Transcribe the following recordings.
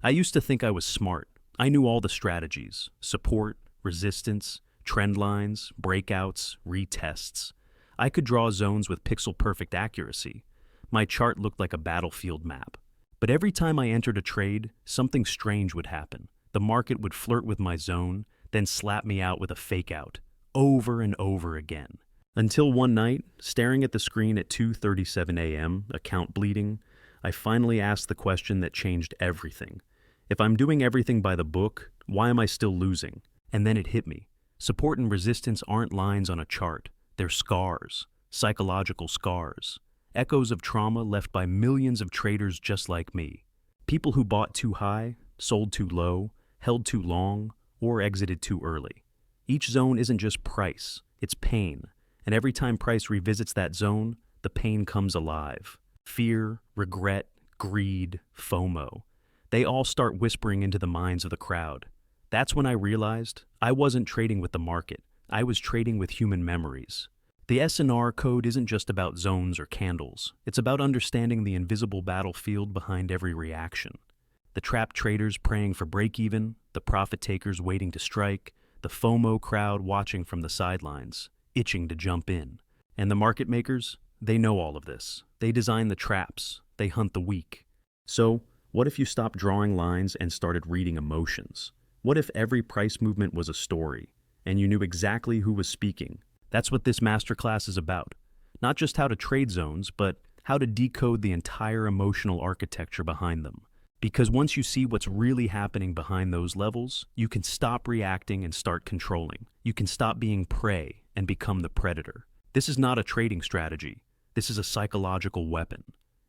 I used to think I was smart. I knew all the strategies: support, resistance, trend lines, breakouts, retests. I could draw zones with pixel-perfect accuracy. My chart looked like a battlefield map. But every time I entered a trade, something strange would happen. The market would flirt with my zone, then slap me out with a fake out, over and over again. Until one night, staring at the screen at 2:37 a.m., account bleeding, I finally asked the question that changed everything. If I'm doing everything by the book, why am I still losing? And then it hit me. Support and resistance aren't lines on a chart. They're scars, psychological scars, echoes of trauma left by millions of traders just like me. People who bought too high, sold too low, held too long, or exited too early. Each zone isn't just price, it's pain. And every time price revisits that zone, the pain comes alive. Fear, regret, greed, FOMO. They all start whispering into the minds of the crowd. That's when I realized I wasn't trading with the market. I was trading with human memories. The S&R Code isn't just about zones or candles. It's about understanding the invisible battlefield behind every reaction. The trapped traders praying for break-even, the profit takers waiting to strike, the FOMO crowd watching from the sidelines, itching to jump in. And the market makers, they know all of this. They design the traps. They hunt the weak. So, what if you stopped drawing lines and started reading emotions? What if every price movement was a story, and you knew exactly who was speaking? That's what this masterclass is about. Not just how to trade zones, but how to decode the entire emotional architecture behind them. Because once you see what's really happening behind those levels, you can stop reacting and start controlling. You can stop being prey and become the predator. This is not a trading strategy. This is a psychological weapon.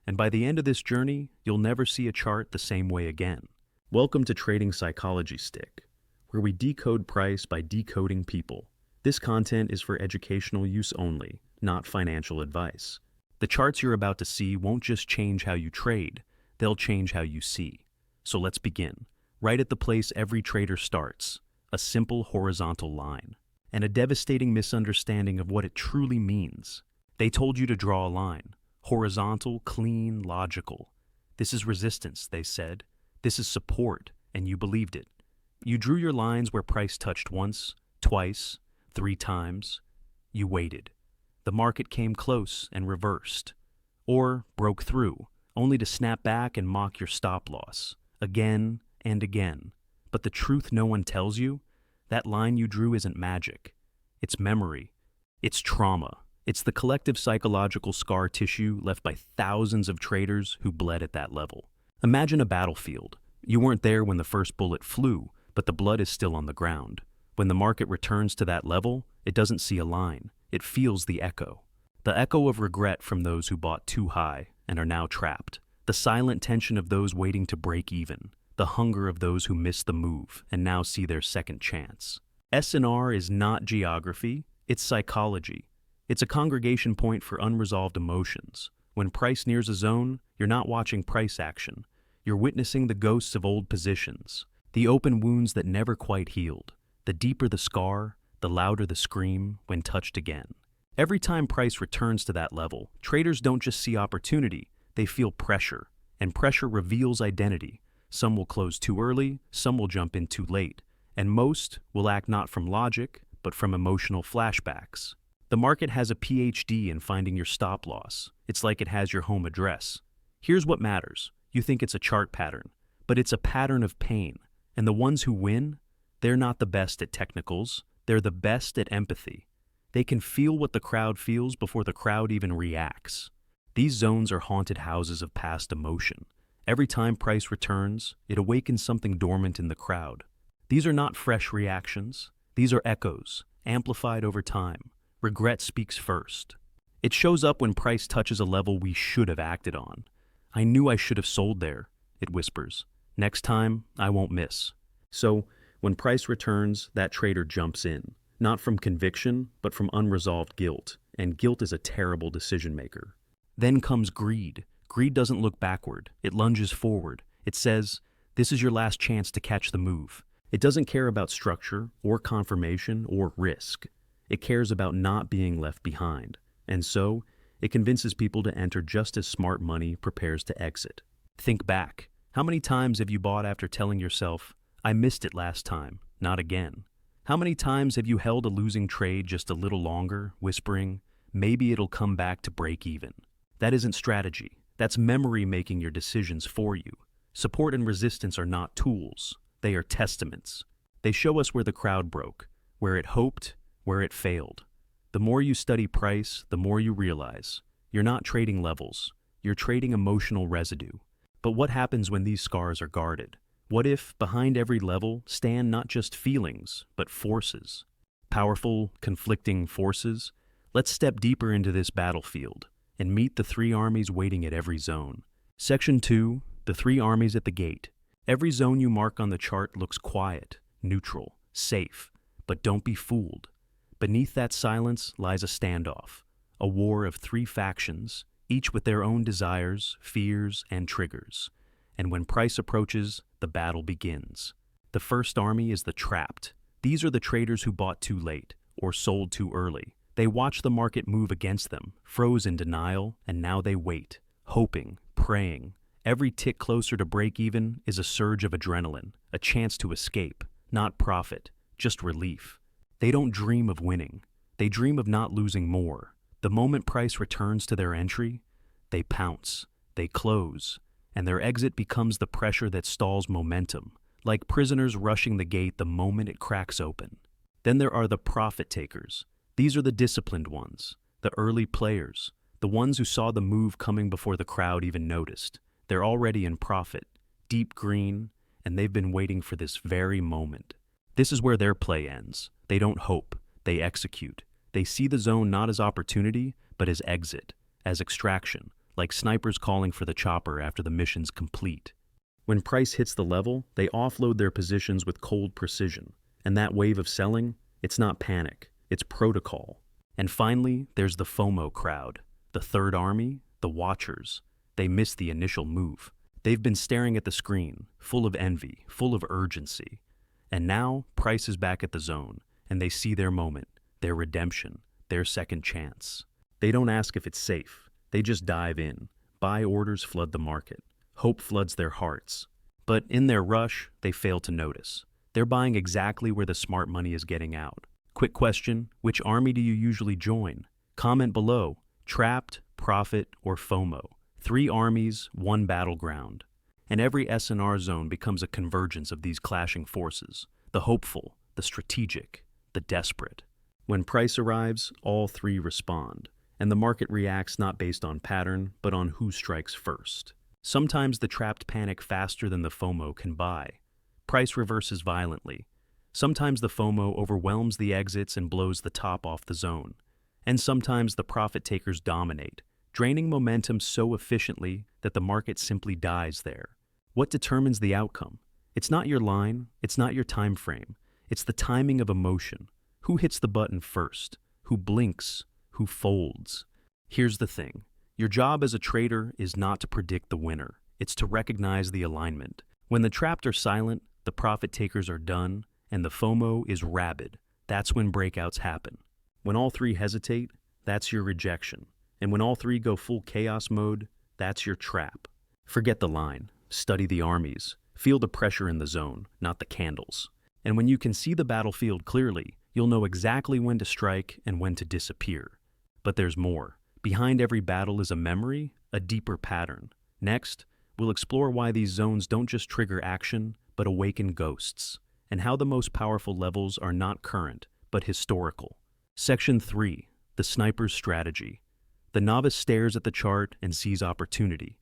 And by the end of this journey, you'll never see a chart the same way again. Welcome to Trading Psychology Stick, where we decode price by decoding people. This content is for educational use only, not financial advice. The charts you're about to see won't just change how you trade, they'll change how you see. So let's begin. Right at the place every trader starts, a simple horizontal line, and a devastating misunderstanding of what it truly means. They told you to draw a line, horizontal, clean, logical. This is resistance, they said. This is support, and you believed it. You drew your lines where price touched once, twice, 3 times. You waited. The market came close and reversed, or broke through, only to snap back and mock your stop loss, again and again. But the truth no one tells you, that line you drew isn't magic. It's memory. It's trauma. It's the collective psychological scar tissue left by thousands of traders who bled at that level. Imagine a battlefield. You weren't there when the first bullet flew, but the blood is still on the ground. When the market returns to that level, it doesn't see a line. It feels the echo. The echo of regret from those who bought too high and are now trapped. The silent tension of those waiting to break even. The hunger of those who missed the move and now see their second chance. S&R is not geography, it's psychology. It's a congregation point for unresolved emotions. When price nears a zone, you're not watching price action. You're witnessing the ghosts of old positions, the open wounds that never quite healed. The deeper the scar, the louder the scream when touched again. Every time price returns to that level, traders don't just see opportunity, they feel pressure. And pressure reveals identity. Some will close too early, some will jump in too late, and most will act not from logic, but from emotional flashbacks. The market has a PhD in finding your stop loss. It's like it has your home address. Here's what matters. You think it's a chart pattern, but it's a pattern of pain. And the ones who win, they're not the best at technicals, they're the best at empathy. They can feel what the crowd feels before the crowd even reacts. These zones are haunted houses of past emotion. Every time price returns, it awakens something dormant in the crowd. These are not fresh reactions. These are echoes, amplified over time. Regret speaks first. It shows up when price touches a level we should have acted on. I knew I should have sold there, it whispers. Next time, I won't miss. So, when price returns, that trader jumps in. Not from conviction, but from unresolved guilt. And guilt is a terrible decision maker. Then comes greed. Greed doesn't look backward. It lunges forward. It says, this is your last chance to catch the move. It doesn't care about structure, or confirmation, or risk. It cares about not being left behind. And so, it convinces people to enter just as smart money prepares to exit. Think back. How many times have you bought after telling yourself, I missed it last time, not again? How many times have you held a losing trade just a little longer, whispering, maybe it'll come back to break even? That isn't strategy. That's memory making your decisions for you. Support and resistance are not tools. They are testaments. They show us where the crowd broke, where it hoped, where it failed. The more you study price, the more you realize you're not trading levels. You're trading emotional residue. But what happens when these scars are guarded? What if, behind every level, stand not just feelings, but forces? Powerful, conflicting forces? Let's step deeper into this battlefield and meet the three armies waiting at every zone. Section 2, the three armies at the gate. Every zone you mark on the chart looks quiet, neutral, safe, but don't be fooled. Beneath that silence lies a standoff, a war of three factions, each with their own desires, fears, and triggers. And when price approaches, the battle begins. The first army is the trapped. These are the traders who bought too late or sold too early. They watch the market move against them, froze in denial, and now they wait, hoping, praying. Every tick closer to break even is a surge of adrenaline, a chance to escape, not profit, just relief. They don't dream of winning. They dream of not losing more. The moment price returns to their entry, they pounce, they close, and their exit becomes the pressure that stalls momentum, like prisoners rushing the gate the moment it cracks open. Then there are the profit takers. These are the disciplined ones, the early players, the ones who saw the move coming before the crowd even noticed. They're already in profit, deep green, and they've been waiting for this very moment. This is where their play ends. They don't hope, they execute. They see the zone not as opportunity, but as exit, as extraction, like snipers calling for the chopper after the mission's complete. When price hits the level, they offload their positions with cold precision. And that wave of selling, it's not panic, it's protocol. And finally, there's the FOMO crowd, the third army, the watchers. They miss the initial move. They've been staring at the screen, full of envy, full of urgency. And now, price is back at the zone, and they see their moment, their redemption, their second chance. They don't ask if it's safe. They just dive in. Buy orders flood the market. Hope floods their hearts. But in their rush, they fail to notice. They're buying exactly where the smart money is getting out. Quick question, which army do you usually join? Comment below, trapped, profit, or FOMO. 3 armies, 1 battleground. And every S&R zone becomes a convergence of these clashing forces. The hopeful, the strategic, the desperate. When price arrives, all 3 respond. And the market reacts not based on pattern, but on who strikes first. Sometimes the trapped panic faster than the FOMO can buy. Price reverses violently. Sometimes the FOMO overwhelms the exits and blows the top off the zone. And sometimes the profit takers dominate, draining momentum so efficiently that the market simply dies there. What determines the outcome? It's not your line, it's not your time frame, it's the timing of emotion. Who hits the button first? Who blinks? Who folds? Here's the thing. Your job as a trader is not to predict the winner. It's to recognize the alignment. When the trapped are silent, the profit takers are done, and the FOMO is rabid. That's when breakouts happen. When all 3 hesitate, that's your rejection. And when all 3 go full chaos mode, that's your trap. Forget the line. Study the armies. Feel the pressure in the zone, not the candles. And when you can see the battlefield clearly, you'll know exactly when to strike and when to disappear. But there's more. Behind every battle is a memory, a deeper pattern. Next, we'll explore why these zones don't just trigger action, but awaken ghosts, and how the most powerful levels are not current, but historical. Section 3, the sniper's strategy. The novice stares at the chart and sees opportunity.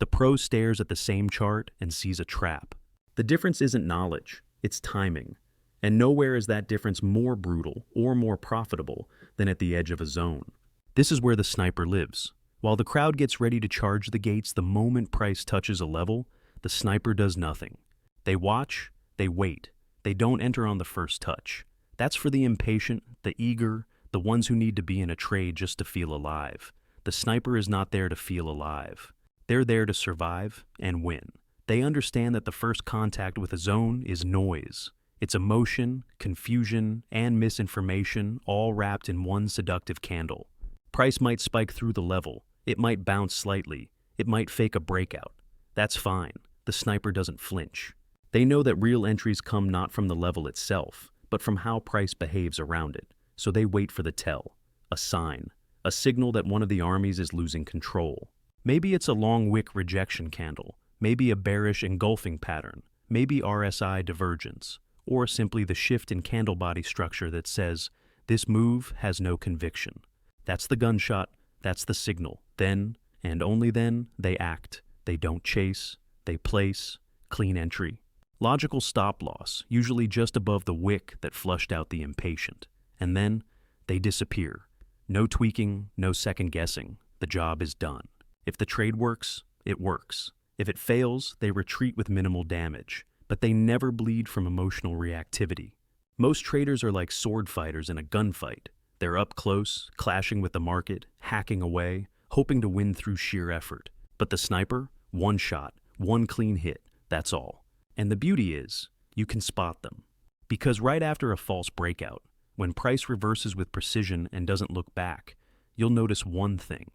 The pro stares at the same chart and sees a trap. The difference isn't knowledge, it's timing. And nowhere is that difference more brutal or more profitable than at the edge of a zone. This is where the sniper lives. While the crowd gets ready to charge the gates the moment price touches a level, the sniper does nothing. They watch, they wait. They don't enter on the first touch. That's for the impatient, the eager, the ones who need to be in a trade just to feel alive. The sniper is not there to feel alive. They're there to survive and win. They understand that the first contact with a zone is noise. It's emotion, confusion, and misinformation all wrapped in one seductive candle. Price might spike through the level. It might bounce slightly. It might fake a breakout. That's fine. the sniper doesn't flinch. They know that real entries come not from the level itself, but from how price behaves around it. So they wait for the tell, a sign, a signal that one of the armies is losing control. Maybe it's a long wick rejection candle, maybe a bearish engulfing pattern, maybe RSI divergence, or simply the shift in candle body structure that says, this move has no conviction. That's the gunshot, that's the signal. Then, and only then, they act. They don't chase, they place, clean entry. Logical stop loss, usually just above the wick that flushed out the impatient. And then, they disappear. No tweaking, no second guessing. The job is done. If the trade works, it works. If it fails, they retreat with minimal damage. But they never bleed from emotional reactivity. Most traders are like sword fighters in a gunfight. They're up close, clashing with the market, hacking away, hoping to win through sheer effort. But the sniper, one shot, one clean hit, that's all. And the beauty is, you can spot them. Because right after a false breakout, when price reverses with precision and doesn't look back, you'll notice one thing.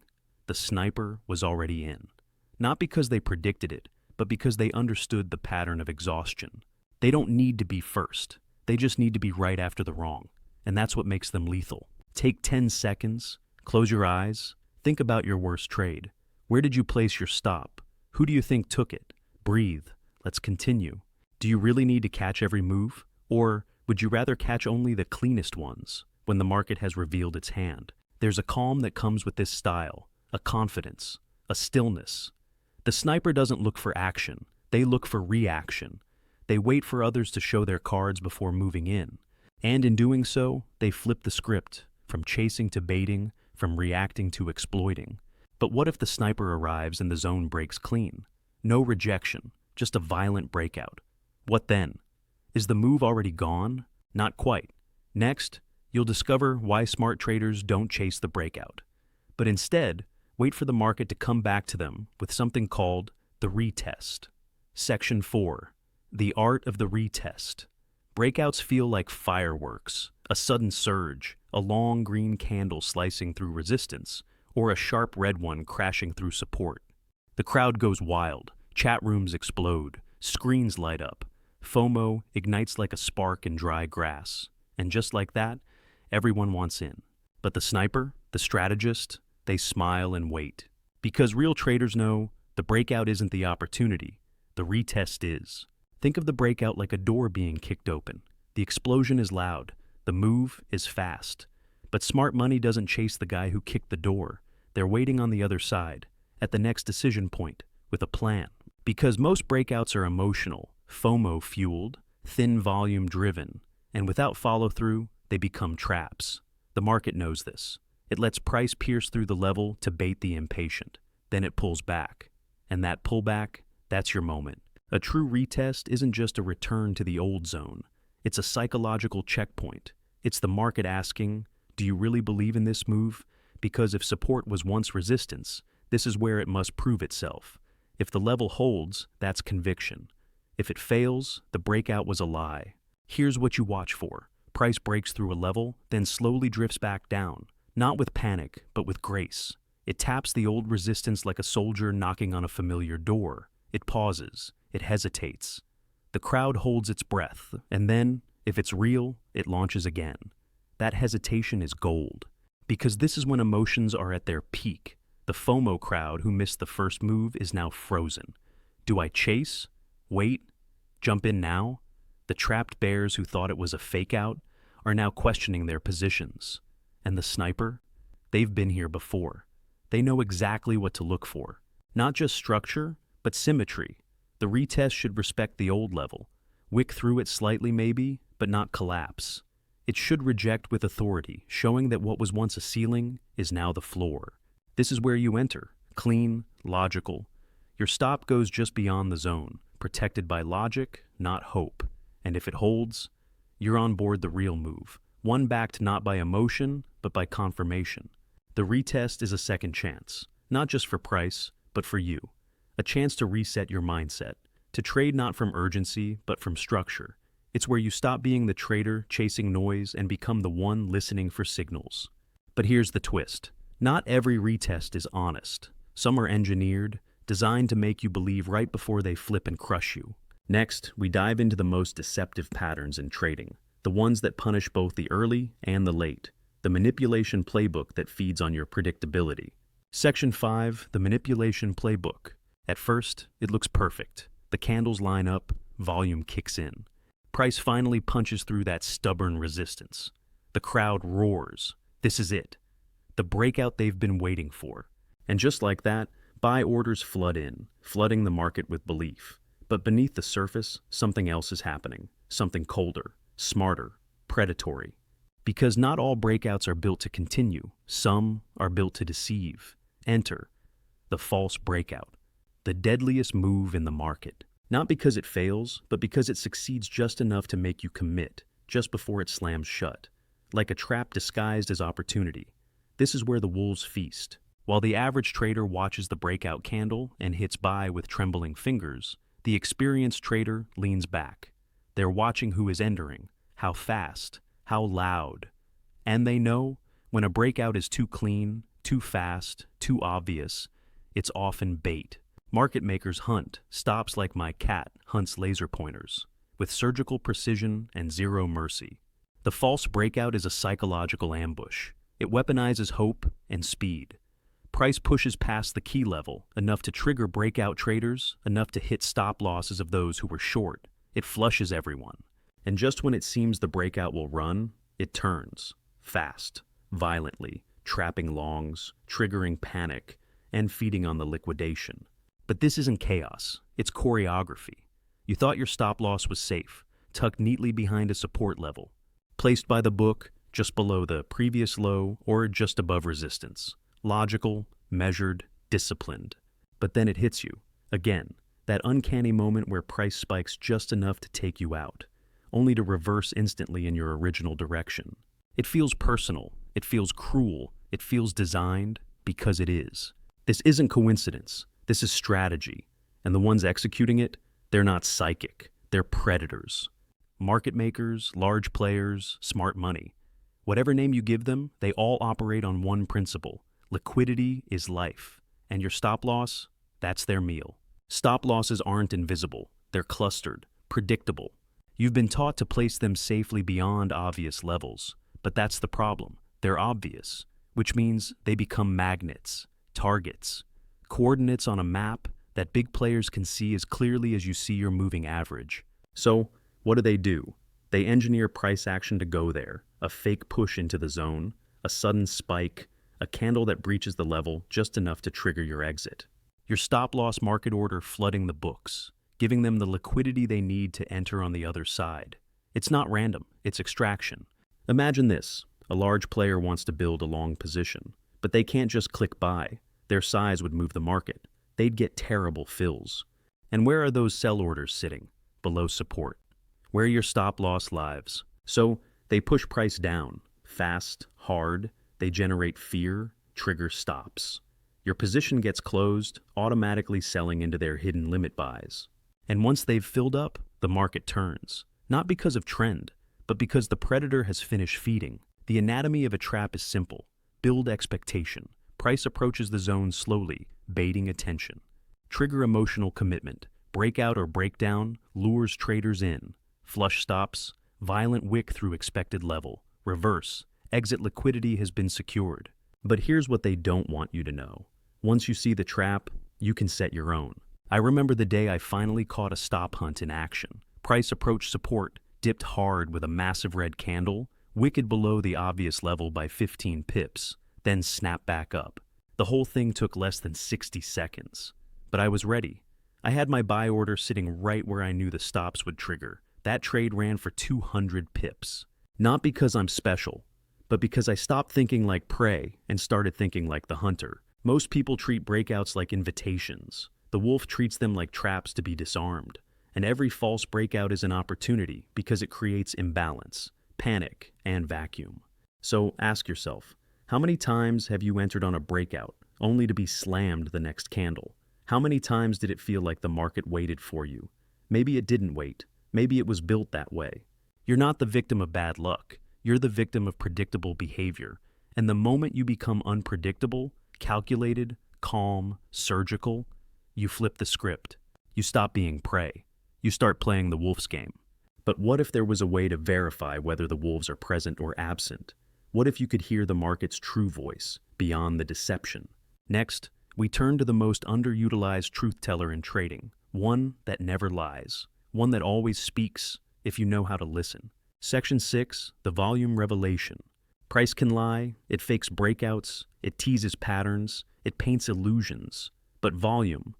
The sniper was already in. Not because they predicted it, but because they understood the pattern of exhaustion. They don't need to be first. They just need to be right after the wrong. And that's what makes them lethal. Take 10 seconds, close your eyes, think about your worst trade. Where did you place your stop? Who do you think took it? Breathe. Let's continue. Do you really need to catch every move? Or would you rather catch only the cleanest ones when the market has revealed its hand? There's a calm that comes with this style, a confidence, a stillness. The sniper doesn't look for action. They look for reaction. They wait for others to show their cards before moving in. And in doing so, they flip the script, from chasing to baiting, from reacting to exploiting. But what if the sniper arrives and the zone breaks clean? No rejection, just a violent breakout. What then? Is the move already gone? Not quite. Next, you'll discover why smart traders don't chase the breakout, but instead, wait for the market to come back to them with something called the retest. Section 4. The art of the retest. Breakouts feel like fireworks, a sudden surge, a long green candle slicing through resistance, or a sharp red one crashing through support. The crowd goes wild, chat rooms explode, screens light up. FOMO ignites like a spark in dry grass. And just like that, everyone wants in. But the sniper, the strategist, they smile and wait. Because real traders know the breakout isn't the opportunity, the retest is. Think of the breakout like a door being kicked open. The explosion is loud, the move is fast. But smart money doesn't chase the guy who kicked the door. They're waiting on the other side, at the next decision point, with a plan. Because most breakouts are emotional, FOMO-fueled, thin volume-driven, and without follow-through, they become traps. The market knows this. It lets price pierce through the level to bait the impatient. Then it pulls back. And that pullback, that's your moment. A true retest isn't just a return to the old zone. It's a psychological checkpoint. It's the market asking, do you really believe in this move? Because if support was once resistance, this is where it must prove itself. If the level holds, that's conviction. If it fails, the breakout was a lie. Here's what you watch for. Price breaks through a level, then slowly drifts back down. Not with panic, but with grace. It taps the old resistance like a soldier knocking on a familiar door. It pauses. It hesitates. The crowd holds its breath, and then, if it's real, it launches again. That hesitation is gold. Because this is when emotions are at their peak. The FOMO crowd who missed the first move is now frozen. Do I chase? Wait? Jump in now? The trapped bears who thought it was a fake out are now questioning their positions. And the sniper? They've been here before. They know exactly what to look for. Not just structure, but symmetry. The retest should respect the old level. Wick through it slightly maybe, but not collapse. It should reject with authority, showing that what was once a ceiling is now the floor. This is where you enter, clean, logical. Your stop goes just beyond the zone, protected by logic, not hope. And if it holds, you're on board the real move, one backed not by emotion, but by confirmation. The retest is a second chance, not just for price, but for you. A chance to reset your mindset, to trade not from urgency, but from structure. It's where you stop being the trader chasing noise and become the one listening for signals. But here's the twist. Not every retest is honest. Some are engineered, designed to make you believe right before they flip and crush you. Next, we dive into the most deceptive patterns in trading, the ones that punish both the early and the late, the manipulation playbook that feeds on your predictability. Section 5, the manipulation playbook. At first, it looks perfect. The candles line up, volume kicks in. Price finally punches through that stubborn resistance. The crowd roars. This is it. The breakout they've been waiting for. And just like that, buy orders flood in, flooding the market with belief. But beneath the surface, something else is happening. Something colder, smarter, predatory. Because not all breakouts are built to continue. Some are built to deceive. Enter the false breakout. The deadliest move in the market. Not because it fails, but because it succeeds just enough to make you commit, just before it slams shut. Like a trap disguised as opportunity. This is where the wolves feast. While the average trader watches the breakout candle and hits buy with trembling fingers, the experienced trader leans back. They're watching who is entering, how fast, how loud. And they know when a breakout is too clean, too fast, too obvious, it's often bait. Market makers hunt stops like my cat hunts laser pointers, with surgical precision and zero mercy. The false breakout is a psychological ambush. It weaponizes hope and speed. Price pushes past the key level, enough to trigger breakout traders, enough to hit stop losses of those who were short. It flushes everyone. And just when it seems the breakout will run, it turns, fast, violently, trapping longs, triggering panic, and feeding on the liquidation. But this isn't chaos, it's choreography. You thought your stop loss was safe, tucked neatly behind a support level, placed by the book, just below the previous low or just above resistance. Logical, measured, disciplined. But then it hits you, again, that uncanny moment where price spikes just enough to take you out, only to reverse instantly in your original direction. It feels personal, it feels cruel, it feels designed because it is. This isn't coincidence. This is strategy, and the ones executing it, they're not psychic, they're predators. Market makers, large players, smart money. Whatever name you give them, they all operate on one principle. Liquidity is life, and your stop loss, that's their meal. Stop losses aren't invisible, they're clustered, predictable. You've been taught to place them safely beyond obvious levels, but that's the problem. They're obvious, which means they become magnets, targets. Coordinates on a map that big players can see as clearly as you see your moving average. So, what do? They engineer price action to go there, a fake push into the zone, a sudden spike, a candle that breaches the level just enough to trigger your exit. Your stop-loss market order flooding the books, giving them the liquidity they need to enter on the other side. It's not random, it's extraction. Imagine this, a large player wants to build a long position, but they can't just click buy. Their size would move the market. They'd get terrible fills. And where are those sell orders sitting? Below support. Where your stop-loss lives. So they push price down. Fast, hard. They generate fear, trigger stops. Your position gets closed, automatically selling into their hidden limit buys. And once they've filled up, the market turns. Not because of trend, but because the predator has finished feeding. The anatomy of a trap is simple. Build expectation. Price approaches the zone slowly, baiting attention. Trigger emotional commitment. Breakout or breakdown lures traders in. Flush stops, violent wick through expected level. Reverse, exit liquidity has been secured. But here's what they don't want you to know. Once you see the trap, you can set your own. I remember the day I finally caught a stop hunt in action. Price approached support, dipped hard with a massive red candle, wicked below the obvious level by 15 pips. Then snap back up. The whole thing took less than 60 seconds. But I was ready. I had my buy order sitting right where I knew the stops would trigger. That trade ran for 200 pips. Not because I'm special, but because I stopped thinking like prey and started thinking like the hunter. Most people treat breakouts like invitations. The wolf treats them like traps to be disarmed. And every false breakout is an opportunity because it creates imbalance, panic, and vacuum. So ask yourself, how many times have you entered on a breakout only to be slammed the next candle? How many times did it feel like the market waited for you? Maybe it didn't wait. Maybe it was built that way. You're not the victim of bad luck. You're the victim of predictable behavior. And the moment you become unpredictable, calculated, calm, surgical, You flip the script. You stop being prey. You start playing the wolf's game. But what if there was a way to verify whether the wolves are present or absent? What if you could hear the market's true voice, beyond the deception? Next, we turn to the most underutilized truth teller in trading, one that never lies, one that always speaks if you know how to listen. Section 6, the volume revelation. Price can lie, it fakes breakouts, it teases patterns, it paints illusions. But volume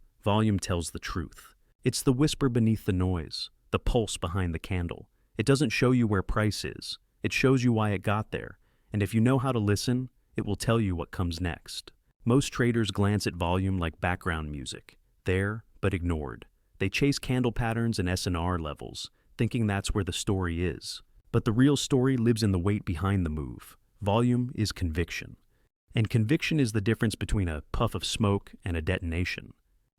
tells the truth. It's the whisper beneath the noise, the pulse behind the candle. It doesn't show you where price is, it shows you why it got there. And if you know how to listen, it will tell you what comes next. Most traders glance at volume like background music, there but ignored. They chase candle patterns and S&R levels, thinking that's where the story is. But the real story lives in the weight behind the move. Volume is conviction. And conviction is the difference between a puff of smoke and a detonation.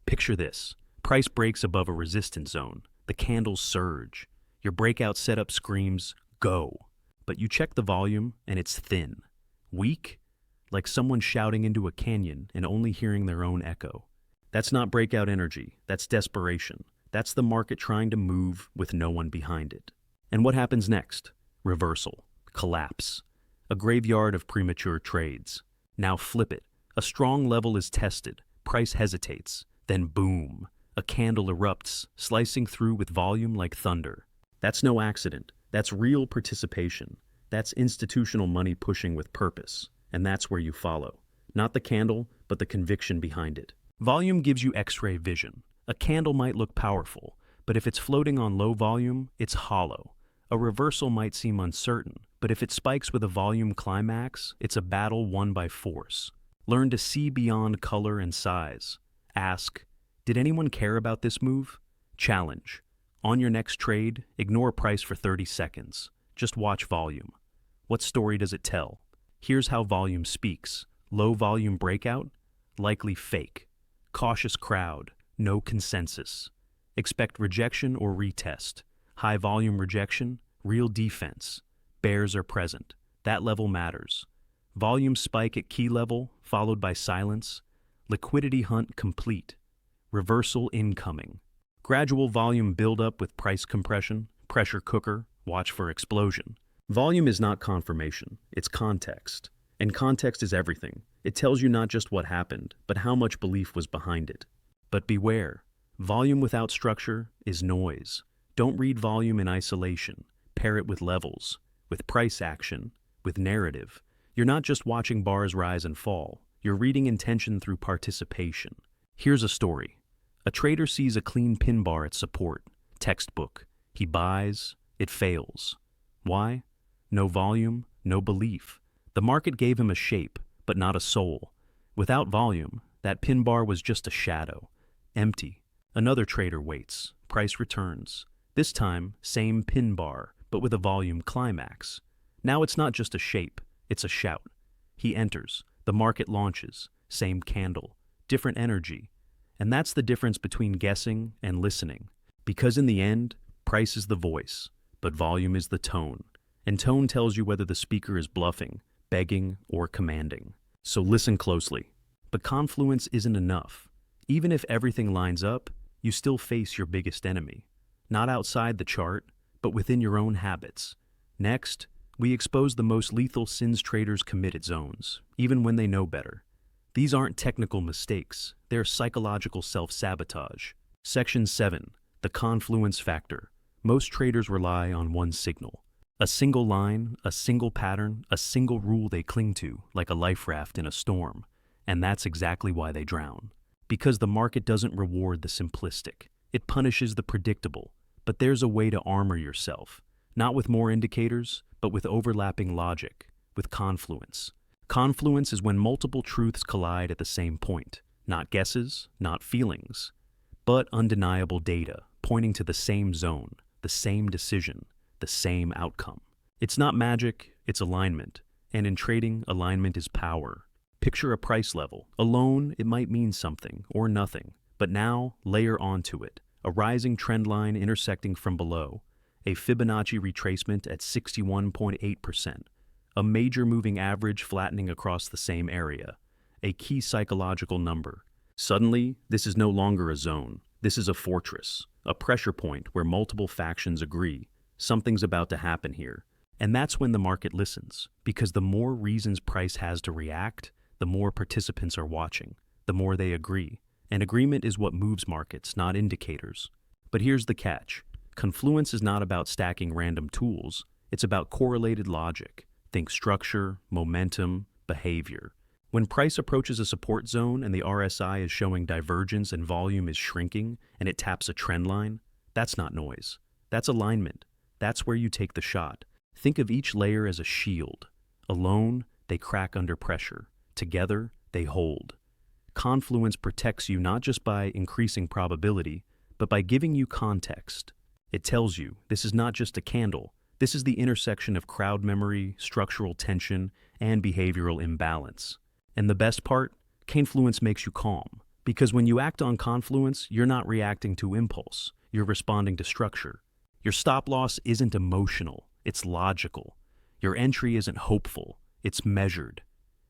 Picture this. Price breaks above a resistance zone. The candles surge. Your breakout setup screams, go. But you check the volume and it's thin. Weak? Like someone shouting into a canyon and only hearing their own echo. That's not breakout energy. That's desperation. That's the market trying to move with no one behind it. And what happens next? Reversal. Collapse. A graveyard of premature trades. Now flip it. A strong level is tested. Price hesitates. Then boom. A candle erupts, slicing through with volume like thunder. That's no accident. That's real participation. That's institutional money pushing with purpose. And that's where you follow. Not the candle, but the conviction behind it. Volume gives you X-ray vision. A candle might look powerful, but if it's floating on low volume, it's hollow. A reversal might seem uncertain, but if it spikes with a volume climax, it's a battle won by force. Learn to see beyond color and size. Ask, did anyone care about this move? Challenge. On your next trade, ignore price for 30 seconds. Just watch volume. What story does it tell? Here's how volume speaks. Low volume breakout? Likely fake. Cautious crowd. No consensus. Expect rejection or retest. High volume rejection? Real defense. Bears are present. That level matters. Volume spike at key level, followed by silence. Liquidity hunt complete. Reversal incoming. Gradual volume buildup with price compression. Pressure cooker. Watch for explosion. Volume is not confirmation, it's context. And context is everything. It tells you not just what happened, but how much belief was behind it. But beware, volume without structure is noise. Don't read volume in isolation. Pair it with levels, with price action, with narrative. You're not just watching bars rise and fall. You're reading intention through participation. Here's a story. A trader sees a clean pin bar at support. Textbook. He buys. It fails. Why? No volume, no belief. The market gave him a shape, but not a soul. Without volume, that pin bar was just a shadow. Empty. Another trader waits. Price returns. This time, same pin bar, but with a volume climax. Now it's not just a shape, it's a shout. He enters. The market launches. Same candle. Different energy. And that's the difference between guessing and listening. Because in the end, price is the voice, but volume is the tone. And tone tells you whether the speaker is bluffing, begging, or commanding. So listen closely. But Confluence isn't enough. Even if everything lines up, you still face your biggest enemy. Not outside the chart, but within your own habits. Next, we expose the most lethal sins traders commit at zones, even when they know better. These aren't technical mistakes, they're psychological self-sabotage. Section 7, the Confluence factor. Most traders rely on one signal. A single line, a single pattern, a single rule they cling to, like a life raft in a storm. And that's exactly why they drown. Because the market doesn't reward the simplistic. It punishes the predictable. But there's a way to armor yourself. Not with more indicators, but with overlapping logic, with confluence. Confluence is when multiple truths collide at the same point. Not guesses, not feelings, but undeniable data pointing to the same zone, the same decision, the same outcome. It's not magic, it's alignment. And in trading, alignment is power. Picture a price level. Alone, it might mean something or nothing. But now, layer onto it. A rising trend line intersecting from below. A Fibonacci retracement at 61.8%. A major moving average flattening across the same area. A key psychological number. Suddenly, this is no longer a zone. This is a fortress, a pressure point where multiple factions agree. Something's about to happen here. And that's when the market listens, because the more reasons price has to react, the more participants are watching, the more they agree. And agreement is what moves markets, not indicators. But here's the catch. Confluence is not about stacking random tools. It's about correlated logic. Think structure, momentum, behavior. When price approaches a support zone and the RSI is showing divergence and volume is shrinking and it taps a trend line, that's not noise. That's alignment. That's where you take the shot. Think of each layer as a shield. Alone, they crack under pressure. Together, they hold. Confluence protects you not just by increasing probability, but by giving you context. It tells you this is not just a candle. This is the intersection of crowd memory, structural tension, and behavioral imbalance. And the best part? Confluence makes you calm. Because when you act on Confluence, you're not reacting to impulse. You're responding to structure. Your stop loss isn't emotional. It's logical. Your entry isn't hopeful. It's measured.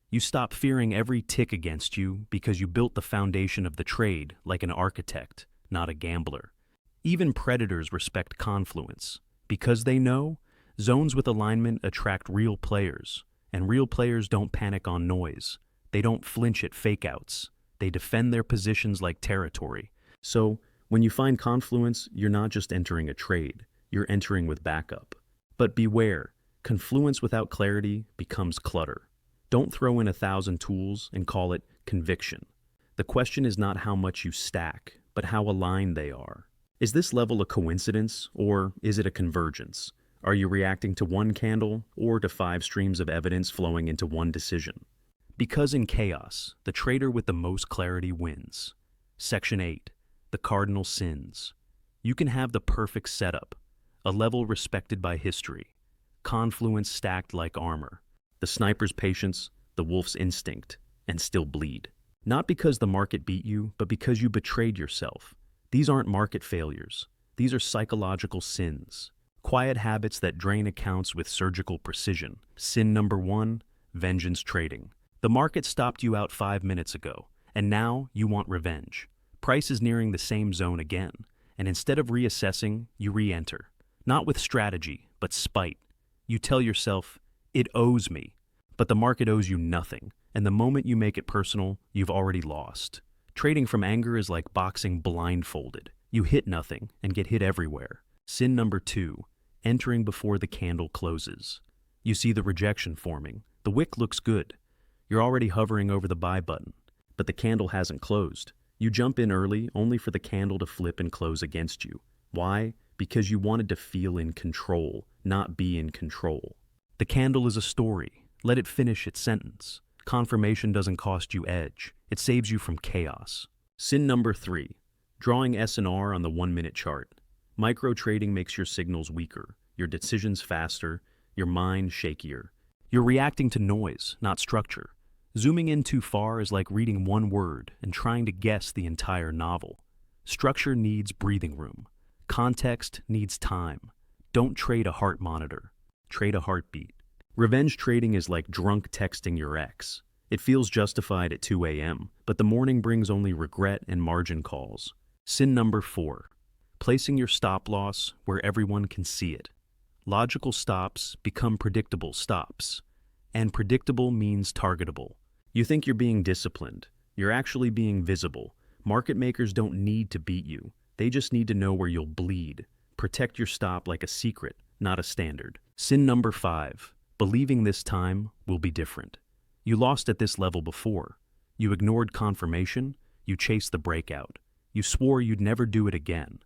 You stop fearing every tick against you because you built the foundation of the trade like an architect, not a gambler. Even predators respect Confluence because they know zones with alignment attract real players, and real players don't panic on noise. They don't flinch at fakeouts. They defend their positions like territory. So, when you find Confluence, you're not just entering a trade, you're entering with backup. But beware, Confluence without clarity becomes clutter. Don't throw in 1,000 tools and call it conviction. The question is not how much you stack, but how aligned they are. Is this level a coincidence, or is it a convergence? Are you reacting to one candle, or to 5 streams of evidence flowing into one decision? Because in chaos, the trader with the most clarity wins. Section 8. The Cardinal Sins. You can have the perfect setup, a level respected by history, Confluence stacked like armor, the sniper's patience, the wolf's instinct, and still bleed. Not because the market beat you, but because you betrayed yourself. These aren't market failures. These are psychological sins. Quiet habits that drain accounts with surgical precision. Sin number 1, vengeance trading. The market stopped you out 5 minutes ago, and now you want revenge. Price is nearing the same zone again, and instead of reassessing, you re-enter. Not with strategy, but spite. You tell yourself, it owes me. But the market owes you nothing, and the moment you make it personal, you've already lost. Trading from anger is like boxing blindfolded. You hit nothing and get hit everywhere. Sin number 2, entering before the candle closes. You see the rejection forming. The wick looks good. You're already hovering over the buy button, but the candle hasn't closed. You jump in early only for the candle to flip and close against you. Why? Because you wanted to feel in control, not be in control. The candle is a story. Let it finish its sentence. Confirmation doesn't cost you edge. It saves you from chaos. Sin number 3, drawing S&R on the 1-minute chart. Micro trading makes your signals weaker, your decisions faster, your mind shakier. You're reacting to noise, not structure. Zooming in too far is like reading one word and trying to guess the entire novel. Structure needs breathing room. Context needs time. Don't trade a heart monitor. Trade a heartbeat. Revenge trading is like drunk texting your ex. It feels justified at 2 a.m., but the morning brings only regret and margin calls. Sin number 4, placing your stop loss where everyone can see it. Logical stops become predictable stops, and predictable means targetable. You think you're being disciplined. You're actually being visible. Market makers don't need to beat you. They just need to know where you'll bleed. Protect your stop like a secret, not a standard. Sin number 5, believing this time will be different. You lost at this level before. You ignored confirmation. You chased the breakout. You swore you'd never do it again.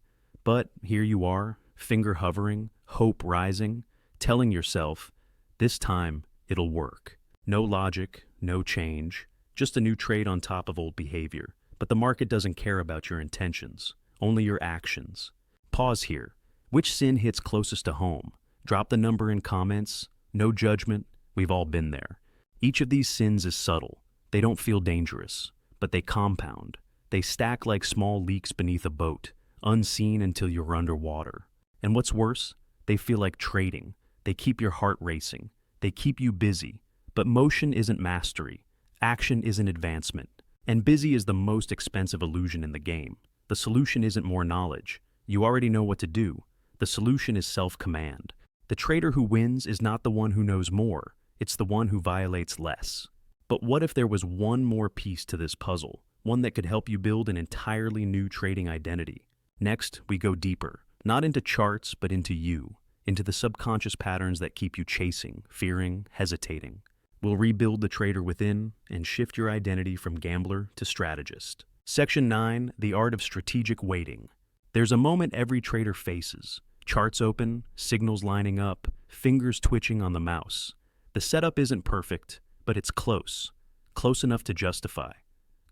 But here you are, finger hovering, hope rising, telling yourself, this time it'll work. No logic, no change, just a new trade on top of old behavior. But the market doesn't care about your intentions, only your actions. Pause here. Which sin hits closest to home? Drop the number in comments. No judgment. We've all been there. Each of these sins is subtle. They don't feel dangerous, but they compound. They stack like small leaks beneath a boat, unseen until you're underwater. And what's worse, they feel like trading. They keep your heart racing. They keep you busy. But motion isn't mastery. Action isn't advancement. And busy is the most expensive illusion in the game. The solution isn't more knowledge. You already know what to do. The solution is self-command. The trader who wins is not the one who knows more. It's the one who violates less. But what if there was one more piece to this puzzle? One that could help you build an entirely new trading identity. Next, we go deeper. Not into charts, but into you. Into the subconscious patterns that keep you chasing, fearing, hesitating. We'll rebuild the trader within and shift your identity from gambler to strategist. Section 9, the art of strategic waiting. There's a moment every trader faces. Charts open, signals lining up, fingers twitching on the mouse. The setup isn't perfect, but it's close. Close enough to justify.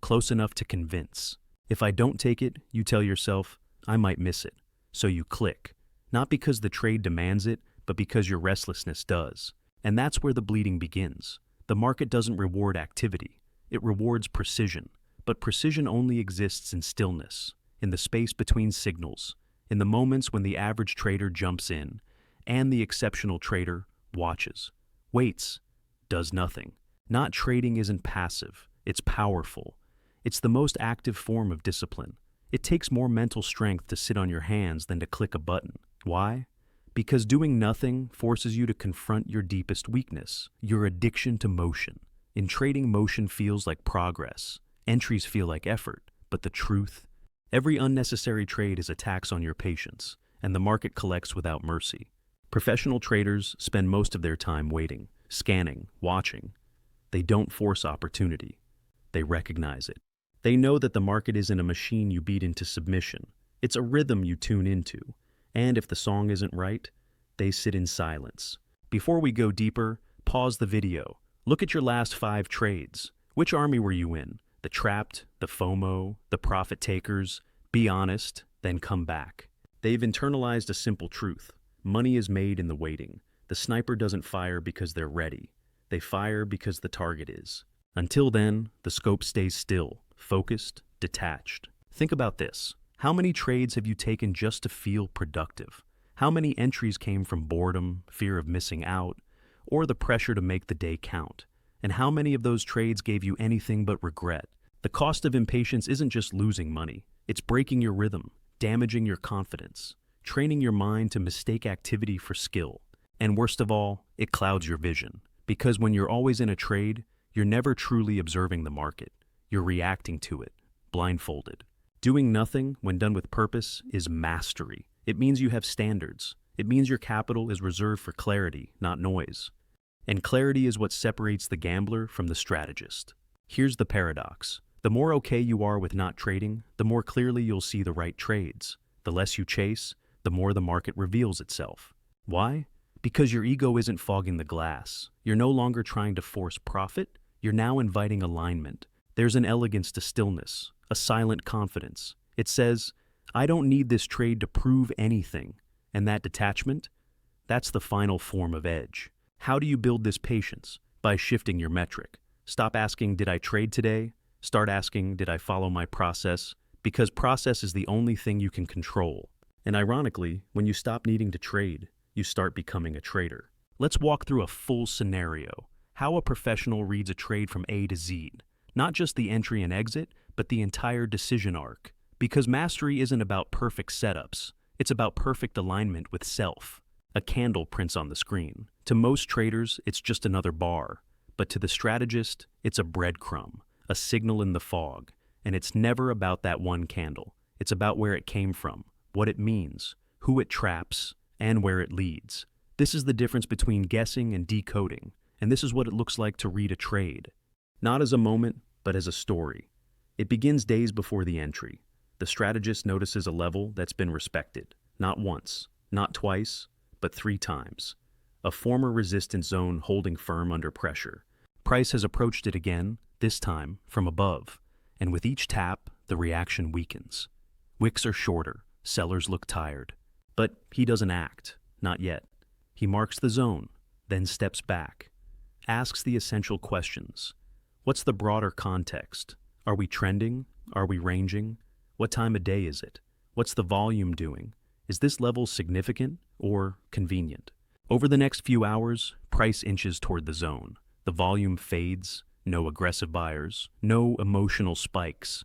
Close enough to convince. If I don't take it, you tell yourself, I might miss it. So you click. Not because the trade demands it, but because your restlessness does. And that's where the bleeding begins. The market doesn't reward activity. It rewards precision. But precision only exists in stillness, in the space between signals, in the moments when the average trader jumps in, and the exceptional trader watches, waits, does nothing. Not trading isn't passive. It's powerful. It's the most active form of discipline. It takes more mental strength to sit on your hands than to click a button. Why? Because doing nothing forces you to confront your deepest weakness, your addiction to motion. In trading, motion feels like progress. Entries feel like effort. But the truth? Every unnecessary trade is a tax on your patience, and the market collects without mercy. Professional traders spend most of their time waiting, scanning, watching. They don't force opportunity. They recognize it. They know that the market isn't a machine you beat into submission. It's a rhythm you tune into. And if the song isn't right, they sit in silence. Before we go deeper, pause the video. Look at your last 5 trades. Which army were you in? The trapped, the FOMO, the profit takers? Be honest, then come back. They've internalized a simple truth. Money is made in the waiting. The sniper doesn't fire because they're ready. They fire because the target is. Until then, the scope stays still, focused, detached. Think about this. How many trades have you taken just to feel productive? How many entries came from boredom, fear of missing out, or the pressure to make the day count? And how many of those trades gave you anything but regret? The cost of impatience isn't just losing money. It's breaking your rhythm, damaging your confidence, training your mind to mistake activity for skill. And worst of all, it clouds your vision. Because when you're always in a trade, you're never truly observing the market. You're reacting to it, blindfolded. Doing nothing, when done with purpose, is mastery. It means you have standards. It means your capital is reserved for clarity, not noise. And clarity is what separates the gambler from the strategist. Here's the paradox. The more okay you are with not trading, the more clearly you'll see the right trades. The less you chase, the more the market reveals itself. Why? Because your ego isn't fogging the glass. You're no longer trying to force profit. You're now inviting alignment. There's an elegance to stillness, a silent confidence. It says, I don't need this trade to prove anything. And that detachment, that's the final form of edge. How do you build this patience? By shifting your metric. Stop asking, did I trade today? Start asking, did I follow my process? Because process is the only thing you can control. And ironically, when you stop needing to trade, you start becoming a trader. Let's walk through a full scenario. How a professional reads a trade from A to Z. Not just the entry and exit, but the entire decision arc. Because mastery isn't about perfect setups. It's about perfect alignment with self. A candle prints on the screen. To most traders, it's just another bar. But to the strategist, it's a breadcrumb, a signal in the fog. And it's never about that one candle. It's about where it came from, what it means, who it traps, and where it leads. This is the difference between guessing and decoding. And this is what it looks like to read a trade. Not as a moment, but as a story. It begins days before the entry. The strategist notices a level that's been respected. Not once, not twice, but 3 times. A former resistance zone holding firm under pressure. Price has approached it again, this time from above. And with each tap, the reaction weakens. Wicks are shorter, sellers look tired. But he doesn't act, not yet. He marks the zone, then steps back. Asks the essential questions. What's the broader context? Are we trending? Are we ranging? What time of day is it? What's the volume doing? Is this level significant or convenient? Over the next few hours, price inches toward the zone. The volume fades, no aggressive buyers, no emotional spikes,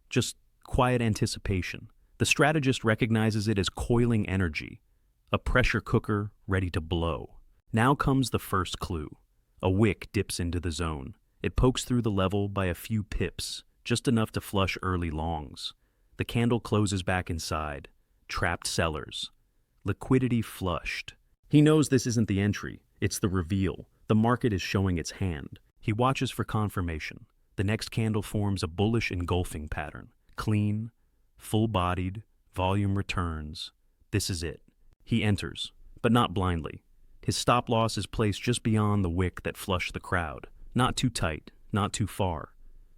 just quiet anticipation. The strategist recognizes it as coiling energy, a pressure cooker ready to blow. Now comes the first clue. A wick dips into the zone. It pokes through the level by a few pips, just enough to flush early longs. The candle closes back inside. Trapped sellers. Liquidity flushed. He knows this isn't the entry, it's the reveal. The market is showing its hand. He watches for confirmation. The next candle forms a bullish engulfing pattern. Clean, full-bodied, volume returns. This is it. He enters, but not blindly. His stop-loss is placed just beyond the wick that flushed the crowd. Not too tight, not too far.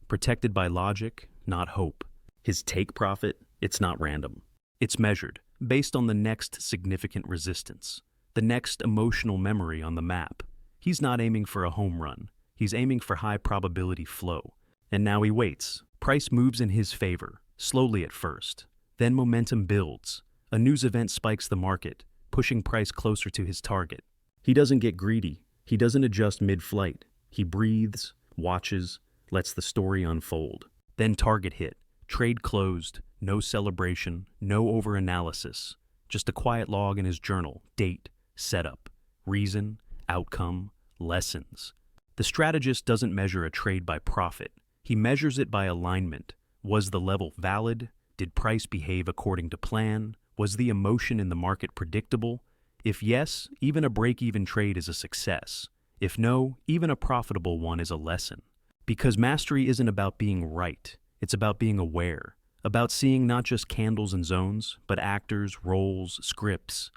Protected by logic, not hope. His take profit, it's not random. It's measured, based on the next significant resistance, the next emotional memory on the map. He's not aiming for a home run. He's aiming for high probability flow. And now he waits. Price moves in his favor, slowly at first. Then momentum builds. A news event spikes the market, pushing price closer to his target. He doesn't get greedy. He doesn't adjust mid-flight. He breathes, watches, lets the story unfold. Then target hit. Trade closed. No celebration, no over-analysis. Just a quiet log in his journal. Date, setup, reason, outcome, lessons. The strategist doesn't measure a trade by profit. He measures it by alignment. Was the level valid? Did price behave according to plan? Was the emotion in the market predictable? If yes, even a break-even trade is a success. If no, even a profitable one is a lesson. Because mastery isn't about being right. It's about being aware. About seeing not just candles and zones, but actors, roles, scripts.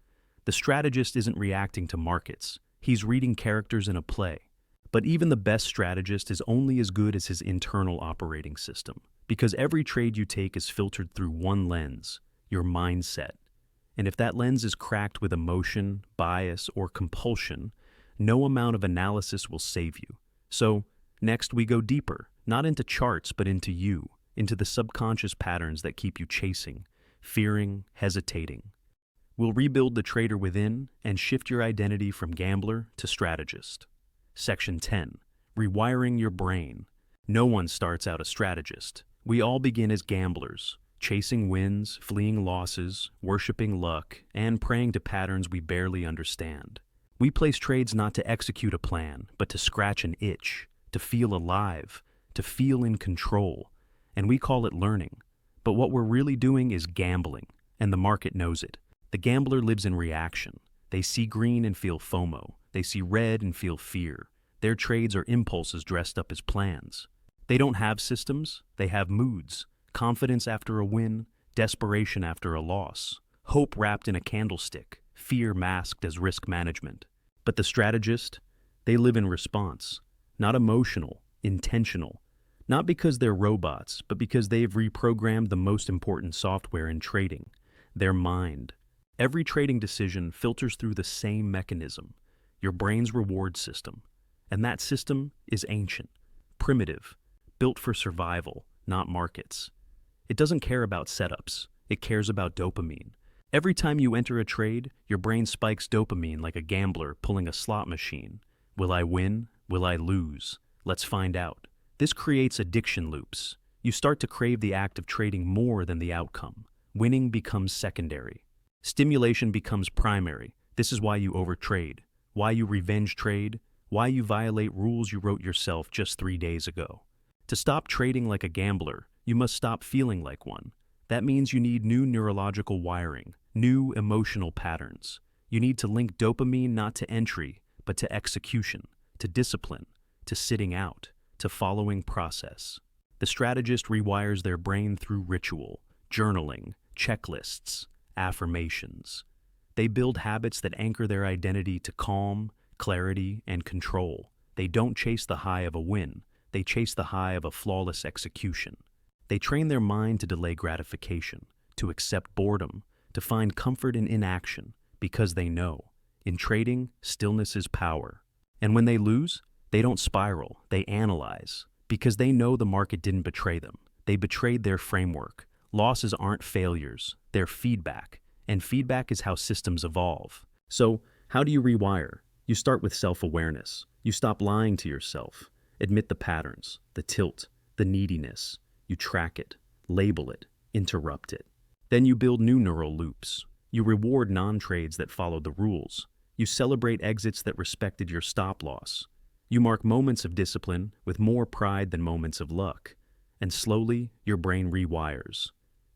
The strategist isn't reacting to markets. He's reading characters in a play. But even the best strategist is only as good as his internal operating system. Because every trade you take is filtered through one lens, your mindset. And if that lens is cracked with emotion, bias, or compulsion, no amount of analysis will save you. So, next we go deeper, not into charts, but into you, into the subconscious patterns that keep you chasing, fearing, hesitating. We'll rebuild the trader within and shift your identity from gambler to strategist. Section 10. Rewiring your brain. No one starts out a strategist. We all begin as gamblers, chasing wins, fleeing losses, worshiping luck, and praying to patterns we barely understand. We place trades not to execute a plan, but to scratch an itch, to feel alive, to feel in control. And we call it learning. But what we're really doing is gambling, and the market knows it. The gambler lives in reaction. They see green and feel FOMO. They see red and feel fear. Their trades are impulses dressed up as plans. They don't have systems, they have moods. Confidence after a win, desperation after a loss. Hope wrapped in a candlestick, fear masked as risk management. But the strategist, they live in response. Not emotional, intentional. Not because they're robots, but because they've reprogrammed the most important software in trading, their mind. Every trading decision filters through the same mechanism, your brain's reward system. And that system is ancient, primitive, built for survival, not markets. It doesn't care about setups. It cares about dopamine. Every time you enter a trade, your brain spikes dopamine like a gambler pulling a slot machine. Will I win? Will I lose? Let's find out. This creates addiction loops. You start to crave the act of trading more than the outcome. Winning becomes secondary. Stimulation becomes primary. This is why you overtrade, why you revenge trade, why you violate rules you wrote yourself just 3 days ago. To stop trading like a gambler, you must stop feeling like one. That means you need new neurological wiring, new emotional patterns. You need to link dopamine not to entry, but to execution, to discipline, to sitting out, to following process. The strategist rewires their brain through ritual, journaling, checklists, affirmations. They build habits that anchor their identity to calm, clarity, and control. They don't chase the high of a win. They chase the high of a flawless execution. They train their mind to delay gratification, to accept boredom, to find comfort in inaction, because they know, in trading, stillness is power. And when they lose, they don't spiral, they analyze, because they know the market didn't betray them. They betrayed their framework. Losses aren't failures, they're feedback, and feedback is how systems evolve. So, how do you rewire? You start with self-awareness. You stop lying to yourself. Admit the patterns, the tilt, the neediness. You track it, label it, interrupt it. Then you build new neural loops. You reward non-trades that followed the rules. You celebrate exits that respected your stop loss. You mark moments of discipline with more pride than moments of luck. And slowly, your brain rewires.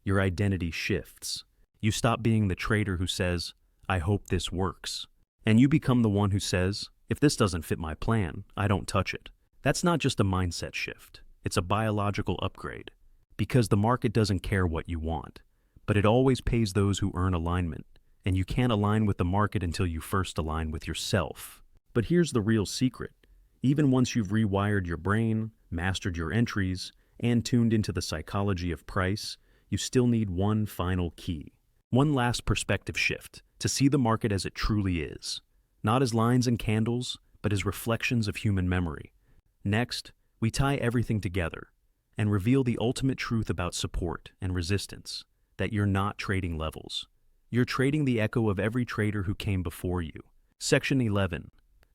Your identity shifts. You stop being the trader who says, "I hope this works." And you become the one who says, "If this doesn't fit my plan, I don't touch it." That's not just a mindset shift. It's a biological upgrade. Because the market doesn't care what you want, but it always pays those who earn alignment. And you can't align with the market until you first align with yourself. But here's the real secret. Even once you've rewired your brain, mastered your entries, and tuned into the psychology of price, you still need one final key. One last perspective shift, to see the market as it truly is. Not as lines and candles, but as reflections of human memory. Next, we tie everything together and reveal the ultimate truth about support and resistance, that you're not trading levels. You're trading the echo of every trader who came before you. Section 11.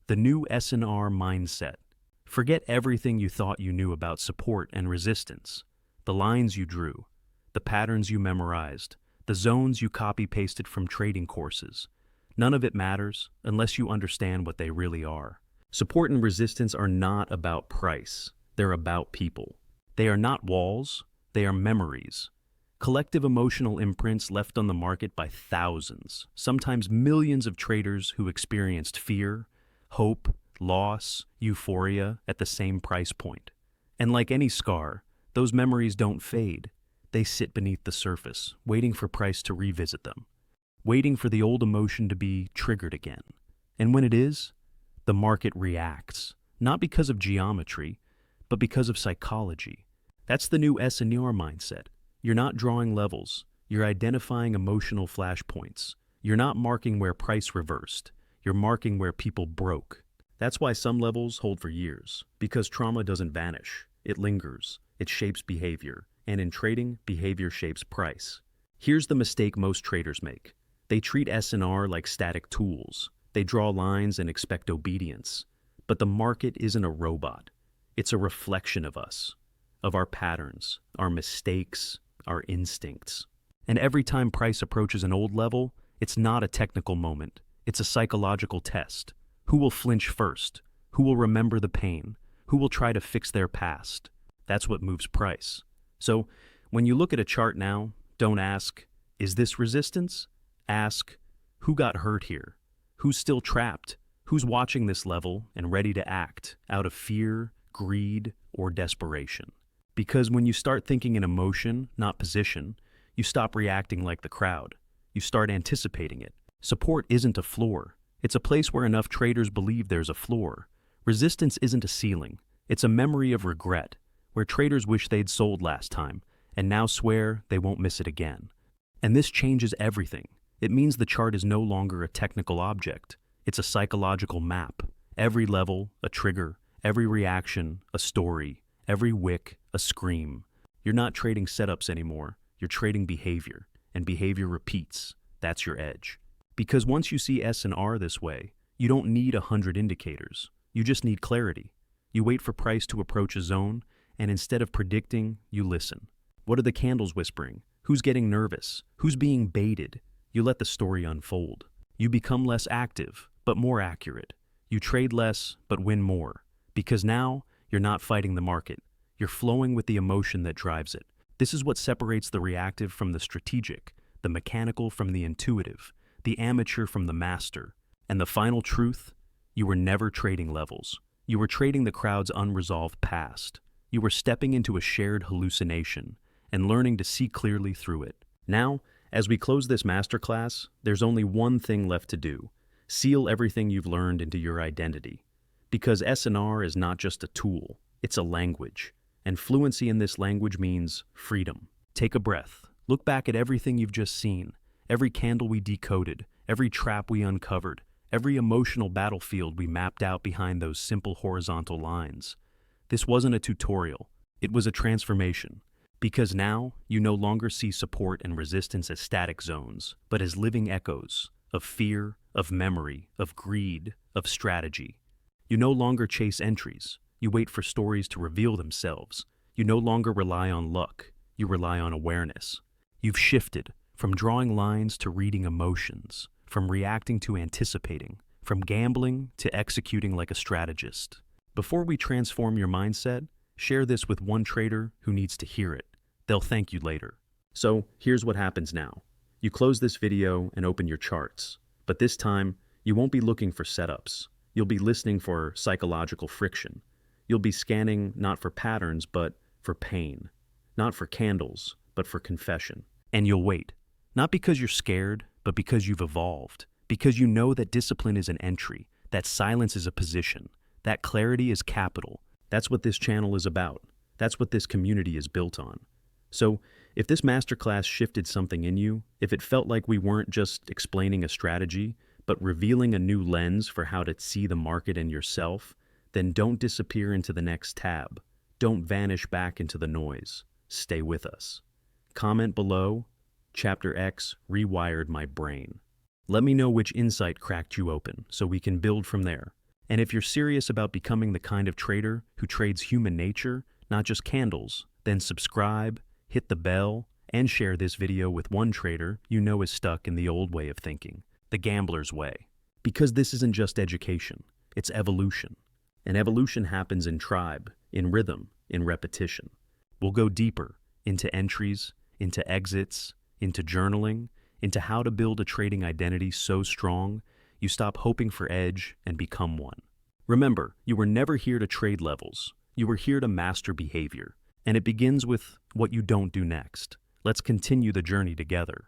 The new S&R mindset. Forget everything you thought you knew about support and resistance. The lines you drew, the patterns you memorized, the zones you copy-pasted from trading courses. None of it matters unless you understand what they really are. Support and resistance are not about price. They're about people. They are not walls. They are memories. Collective emotional imprints left on the market by thousands, sometimes millions of traders who experienced fear, hope, loss, euphoria at the same price point. And like any scar, those memories don't fade. They sit beneath the surface, waiting for price to revisit them, waiting for the old emotion to be triggered again. And when it is, the market reacts, not because of geometry, but because of psychology. That's the new S&R mindset. You're not drawing levels. You're identifying emotional flashpoints. You're not marking where price reversed. You're marking where people broke. That's why some levels hold for years, because trauma doesn't vanish. It lingers. It shapes behavior. And in trading, behavior shapes price. Here's the mistake most traders make. They treat S&R like static tools. They draw lines and expect obedience. But the market isn't a robot. It's a reflection of us, of our patterns, our mistakes, our instincts. And every time price approaches an old level, it's not a technical moment. It's a psychological test. Who will flinch first? Who will remember the pain? Who will try to fix their past? That's what moves price. So, when you look at a chart now, don't ask, is this resistance? Ask, who got hurt here? Who's still trapped? Who's watching this level and ready to act out of fear, greed, or desperation? Because when you start thinking in emotion, not position, you stop reacting like the crowd. You start anticipating it. Support isn't a floor. It's a place where enough traders believe there's a floor. Resistance isn't a ceiling. It's a memory of regret, where traders wish they'd sold last time, and now swear they won't miss it again. And this changes everything. It means the chart is no longer a technical object. It's a psychological map. Every level, a trigger. Every reaction, a story. Every wick, a scream. You're not trading setups anymore. You're trading behavior. And behavior repeats. That's your edge. Because once you see S&R this way, you don't need 100 indicators. You just need clarity. You wait for price to approach a zone, and instead of predicting, you listen. What are the candles whispering? Who's getting nervous? Who's being baited? You let the story unfold. You become less active, but more accurate. You trade less, but win more. Because now, you're not fighting the market. You're flowing with the emotion that drives it. This is what separates the reactive from the strategic, the mechanical from the intuitive, the amateur from the master. And the final truth, you were never trading levels. You were trading the crowd's unresolved past. You were stepping into a shared hallucination and learning to see clearly through it. Now, as we close this masterclass, there's only one thing left to do. Seal everything you've learned into your identity. Because S&R is not just a tool, it's a language. And fluency in this language means freedom. Take a breath. Look back at everything you've just seen. Every candle we decoded, every trap we uncovered, every emotional battlefield we mapped out behind those simple horizontal lines. This wasn't a tutorial. It was a transformation. Because now, you no longer see support and resistance as static zones, but as living echoes of fear, of memory, of greed, of strategy. You no longer chase entries. You wait for stories to reveal themselves. You no longer rely on luck. You rely on awareness. You've shifted from drawing lines to reading emotions, from reacting to anticipating, from gambling to executing like a strategist. Before we transform your mindset, share this with one trader who needs to hear it. They'll thank you later. So here's what happens now. You close this video and open your charts. But this time, you won't be looking for setups. You'll be listening for psychological friction. You'll be scanning not for patterns, but for pain. Not for candles, but for confession. And you'll wait. Not because you're scared, but because you've evolved. Because you know that discipline is an entry, that silence is a position, that clarity is capital. That's what this channel is about. That's what this community is built on. So, if this masterclass shifted something in you, if it felt like we weren't just explaining a strategy, but revealing a new lens for how to see the market and yourself, then don't disappear into the next tab. Don't vanish back into the noise. Stay with us. Comment below, Chapter X rewired my brain. Let me know which insight cracked you open so we can build from there. And if you're serious about becoming the kind of trader who trades human nature, not just candles, then subscribe, hit the bell, and share this video with one trader you know is stuck in the old way of thinking, the gambler's way. Because this isn't just education, it's evolution. And evolution happens in tribe, in rhythm, in repetition. We'll go deeper into entries, into exits, into journaling, into how to build a trading identity so strong you stop hoping for edge and become one. Remember, you were never here to trade levels. You were here to master behavior. And it begins with what you don't do next. Let's continue the journey together.